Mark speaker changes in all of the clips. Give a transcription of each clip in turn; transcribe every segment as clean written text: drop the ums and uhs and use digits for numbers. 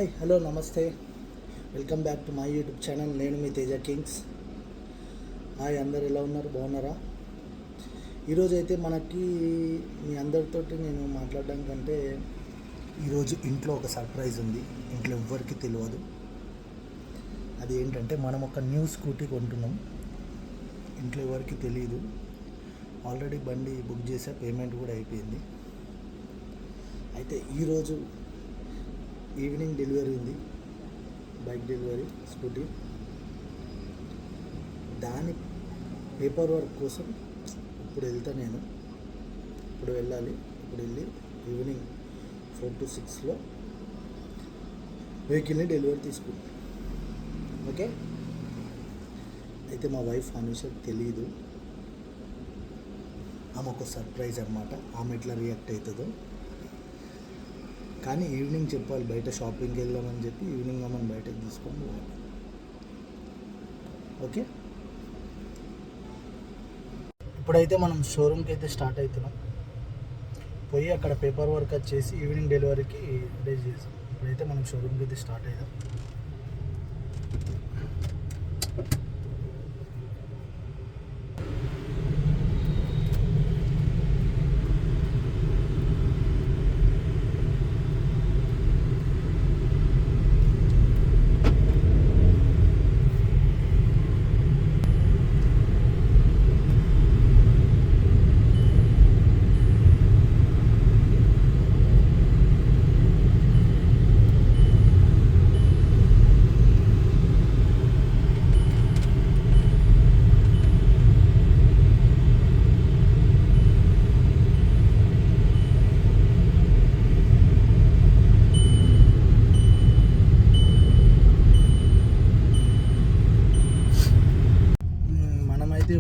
Speaker 1: Hi hello నమస్తే, welcome back to my YouTube channel. నేను మీ Teja Kings. Hi, అందరు ఎలా ఉన్నారు? బాగున్నారా? ఈరోజు అయితే మనకి మీ అందరితోటి నేను మాట్లాడడం కంటే ఈరోజు ఇంట్లో ఒక సర్ప్రైజ్ ఉంది. ఇంట్లో ఎవ్వరికి తెలియదు. అది ఏంటంటే మనం ఒక న్యూ స్కూటీ కొంటున్నాం. ఇంట్లో ఎవరికి తెలియదు. ఆల్రెడీ బండి బుక్ చేసా, పేమెంట్ కూడా అయిపోయింది. అయితే ఈరోజు ఈవినింగ్ డెలివరీ ఉంది, బైక్ డెలివరీ స్కూటీ. దాని పేపర్ వర్క్ కోసం ఇప్పుడు వెళ్తా. నేను ఇప్పుడు వెళ్ళాలి. ఇప్పుడు వెళ్ళి ఈవినింగ్ 4 to 6 వెహికల్ని డెలివరీ తీసుకుంటాను. ఓకే. అయితే మా వైఫ్ అనుషకు తెలియదు. ఆమె ఒక సర్ప్రైజ్ అన్నమాట. ఆమె ఎట్లా రియాక్ట్ అవుతుందో కానీ ఈవినింగ్ చెప్పాలి. బయట షాపింగ్కి వెళ్దామని చెప్పి ఈవినింగ్ ఆమెను బయటకు తీసుకొని పోవాలి. ఓకే. ఇప్పుడైతే మనం షోరూమ్కి అయితే స్టార్ట్ అవుతున్నాం. పోయి అక్కడ పేపర్ వర్క్ వచ్చేసి ఈవినింగ్ డెలివరీకి రెడీ చేసాం. ఇప్పుడైతే మనం షోరూమ్కి అయితే స్టార్ట్ అయ్యాం.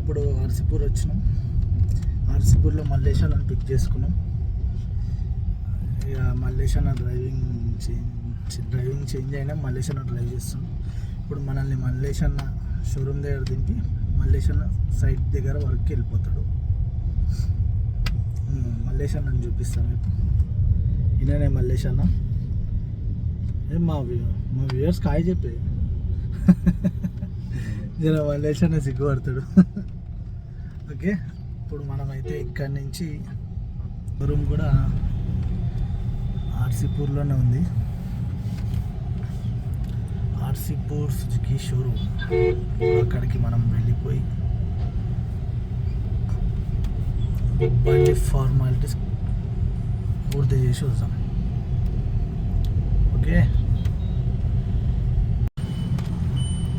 Speaker 1: ఇప్పుడు ఆర్సీపూర్ వచ్చినాం. ఆర్సీపూర్లో మల్లేష్ అన్న పిక్ చేసుకున్నాం. ఇక మల్లేష్ అన్న డ్రైవింగ్ చేంజ్ అయినా మల్లేష్ అన్న డ్రైవ్ చేస్తున్నాం. ఇప్పుడు మనల్ని మల్లేష్ అన్న షోరూమ్ దగ్గర దింపి మల్లేష్ అన్న సైట్ దగ్గర వర్క్కి వెళ్ళిపోతాడు. మల్లేష్ అన్నని చూపిస్తాను. ఈయననే మల్లేష్ అన్న. మా వ్యూవర్స్ కాయ చెప్పే జర మల్లేష్ అన్న సిగ్గుపడతాడు. ఓకే. ఇప్పుడు మనమైతే ఇక్కడి నుంచి షోరూమ్ కూడా ఆర్సీపూర్లోనే ఉంది. ఆర్సీపూర్ సుజుకి షోరూమ్. అక్కడికి మనం వెళ్ళిపోయి బండి ఫార్మాలిటీస్ పూర్తి చేసి వద్దాం. ఓకే.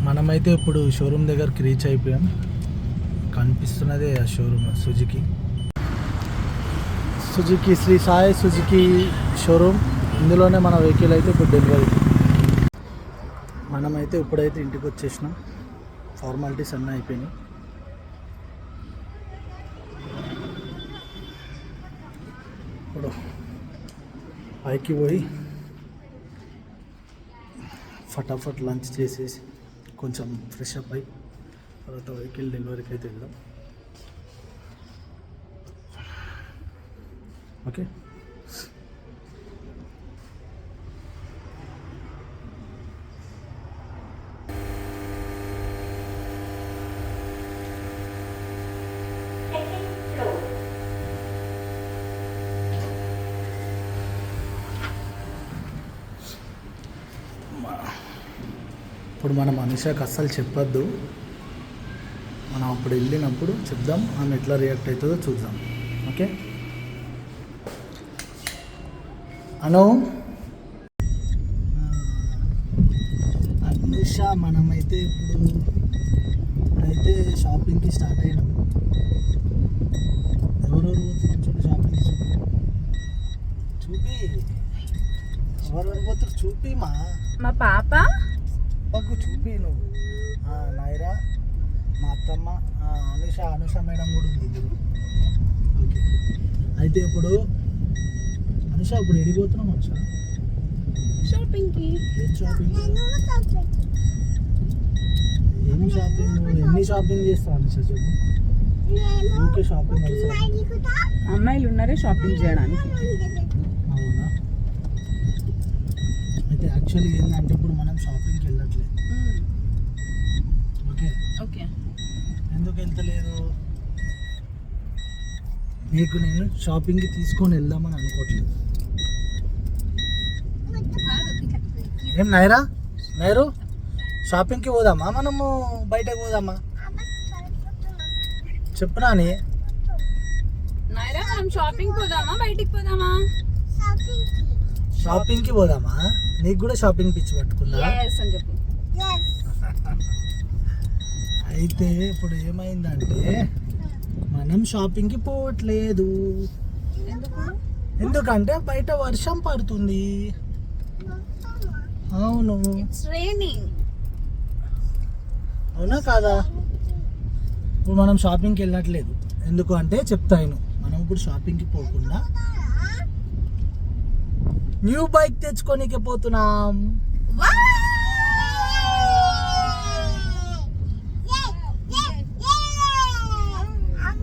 Speaker 1: మనమైతే ఇప్పుడు షోరూమ్ దగ్గరికి రీచ్ అయిపోయాం. కనిపిస్తున్నదే ఆ showroom Suzuki Shri Sai Suzuki showroom. ఇందులోనే మన వెహికల్ అయితే ఇప్పుడు డెలివరీ. మనమైతే ఇప్పుడైతే ఇంటికి వచ్చేసినాం. ఫార్మాలిటీస్ అన్నీ అయిపోయినాయి. ఇప్పుడు పైకి పోయి ఫటాఫట్ లంచ్ చేసేసి కొంచెం ఫ్రెష్ అప్ అయి తర్వాత వెహికల్ డెలివరీకి అయితే వెళ్దాం. ఓకే. ఇప్పుడు మనం అనుషకు అస్సలు చెప్పొద్దు. మనం అప్పుడు వెళ్ళినప్పుడు చెప్దాం. ఆమె ఎట్లా రియాక్ట్ అవుతుందో చూద్దాం. ఓకే. అను అనుష, మనమైతే ఇప్పుడైతే షాపింగ్కి స్టార్ట్ అయ్యాం. ఎవరెవరు పోతున్నాం చూడు షాపింగ్కి. చూపి ఎవరెవరు పోతున్నారు చూపి.
Speaker 2: మా పాప
Speaker 1: చూపి నువ్వు. నాయరా, మా అత్తమ్మ, అనుష మేడం కూడా ఉంది ఇందులో. ఓకే. అయితే ఇప్పుడు అనుష ఇప్పుడు ఎడిపోతున్నాం. వచ్చా
Speaker 2: షాపింగ్కి.
Speaker 1: ఎన్ని షాపింగ్ ఎన్ని షాపింగ్ చేస్తావు అనుష చెప్పు. ఓకే. షాపింగ్
Speaker 2: అమ్మాయిలు ఉన్నారే షాపింగ్ చేయడానికి.
Speaker 1: అవునా? అయితే యాక్చువల్లీ ఏంటంటే ఇప్పుడు మనం షాపింగ్కి వెళ్ళట్లేదు. Okay,
Speaker 2: okay.
Speaker 1: ఎందుకు వెళ్తలేదు? నీకు నేను షాపింగ్కి తీసుకొని వెళ్దామని అనుకోవట్లేదు. ఏం నైరు షాపింగ్కి పోదామా, మనము బయటకు పోదామా? చెప్పునా అని.
Speaker 2: నైరా మనం షాపింగ్ పోదామా బయటికి పోదామా?
Speaker 1: షాపింగ్కి పోదామా? నీకు కూడా షాపింగ్ పిచ్చి పట్టుకుందా?
Speaker 2: yes అని చెప్పు.
Speaker 1: అయితే ఇప్పుడు ఏమైందంటే మనం షాపింగ్కి పోవట్లేదు. ఎందుకంటే బయట వర్షం పడుతుంది. అవును,
Speaker 2: ఇట్స్ రైనింగ్.
Speaker 1: అవునా కాదా? ఇప్పుడు మనం షాపింగ్కి వెళ్ళట్లేదు. ఎందుకు అంటే చెప్తాను. మనం ఇప్పుడు షాపింగ్కి పోకుండా న్యూ బైక్ తెచ్చుకోనికే పోతున్నాం.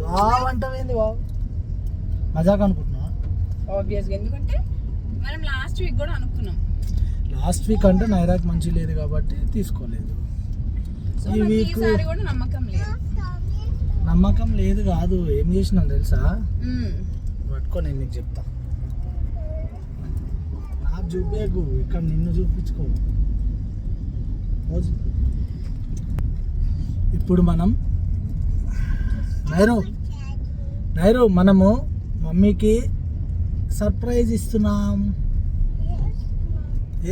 Speaker 1: వావ్ అంటావేంది? వావ్ మజాక్ అనుకుంటున్నా?
Speaker 2: ఆబ్వియస్గా, ఎందుకంటే మనం లాస్ట్ వీక్ కూడా అనుకున్నాం.
Speaker 1: లాస్ట్ వీక్ అంటే నైరాక్ మంచి లేదు కాబట్టి తీసుకోలేదు.
Speaker 2: సో
Speaker 1: ఈ
Speaker 2: నాకు
Speaker 1: వీక్
Speaker 2: ఈసారి కూడా నమ్మకం లేదు.
Speaker 1: నమ్మకం లేదు కాదు, ఏం చేసినా తెలుసా? పట్టుకో, నేను నీకు చెప్తా. నాకు చూపేకు, ఇక్కడ నిన్ను చూపించుకో. ఇప్పుడు మనం నైరు మనము మమ్మీకి సర్ప్రైజ్ ఇస్తున్నాం.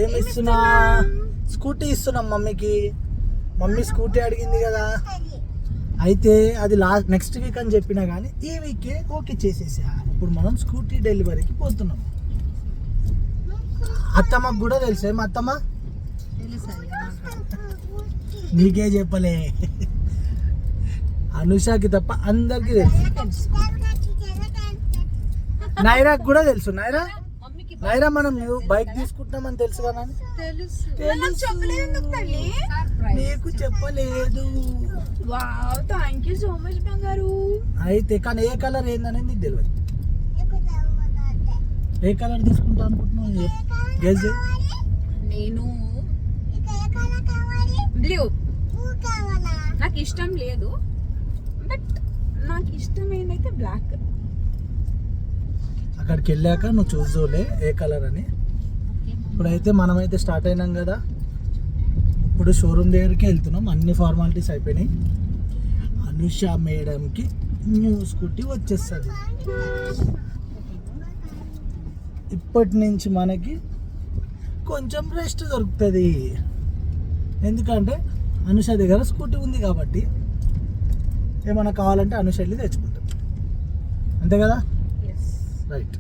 Speaker 1: ఏమి ఇస్తున్నా? స్కూటీ ఇస్తున్నాం మమ్మీకి. మమ్మీ స్కూటీ అడిగింది కదా, అయితే అది నెక్స్ట్ వీక్ అని చెప్పినా కానీ ఈ వీకే ఓకే చేసేసా. ఇప్పుడు మనం స్కూటీ డెలివరీకి పోతున్నాం. అత్తమ్మకు కూడా తెలుసే. మా అత్తమ్మ నీకే చెప్పలే, అనుషాకి తప్ప అందరికి తెలుసు. నైరాకి కూడా తెలుసు. నైరా మనం బైక్ తీసుకుంటామని తెలుసు కదా? నీకు చెప్పలేదు.
Speaker 2: Wow, thank you so much బంగారు.
Speaker 1: అయితే కానీ ఏ కలర్ ఏందనేది నీకు తెలియదు. ఏ కలర్ తీసుకుంటా అనుకుంటున్నావు? గెస్ చేయి.
Speaker 2: నేను బ్లూ. నాకు ఇష్టం లేదు, బట్ నాకు ఇష్టమైనదైతే బ్లాక్.
Speaker 1: అక్కడికి వెళ్ళాక నువ్వు చూసుకోలే ఏ కలర్ అని. ఇప్పుడైతే మనమైతే స్టార్ట్ అయినాం కదా. ఇప్పుడు షోరూమ్ దగ్గరికి వెళ్తున్నాం. అన్ని ఫార్మాలిటీస్ అయిపోయినాయి. అనుష మేడంకి న్యూ స్కూటీ వచ్చేస్తుంది. ఇప్పటి నుంచి మనకి కొంచెం రెస్ట్ దొరుకుతుంది. ఎందుకంటే అనుష దగ్గర స్కూటీ ఉంది కాబట్టి ఏమైనా కావాలంటే అనుష వెళ్ళి తెచ్చుకుంటాం. అంతే కదా? రైట్.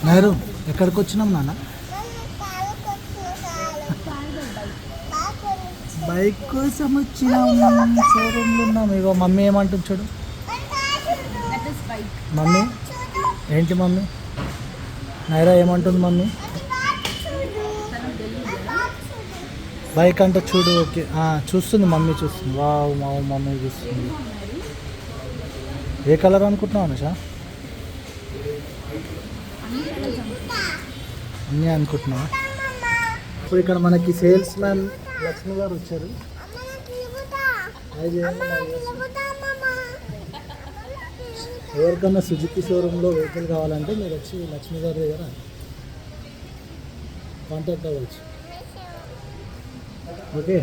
Speaker 1: నైరు ఎక్కడికి వచ్చినాం నాన్న? బైక్ కోసం వచ్చినాం. షోరూమ్లో ఉన్నాం. ఇగో మమ్మీ ఏమంటుంది చూడు. మమ్మీ ఏంటి మమ్మీ? నైరా ఏమంటుంది మమ్మీ? బైక్ అంటే చూడు. ఓకే, చూస్తుంది మమ్మీ, చూస్తుంది. వావ్ మమ్మీ చూస్తుంది. ఏ కలర్ అనుకుంటున్నావు అనుష? అన్నీ అనుకుంటున్నావా? ఇప్పుడు ఇక్కడ మనకి సేల్స్ మ్యాన్ లక్ష్మి గారు వచ్చారు. ఎవరికన్నా సుజుకి షోరూంలో వెహికల్ కావాలంటే మీరు వచ్చి లక్ష్మి గారి దగ్గర కాంటాక్ట్ అవ్వచ్చు. ఓకే,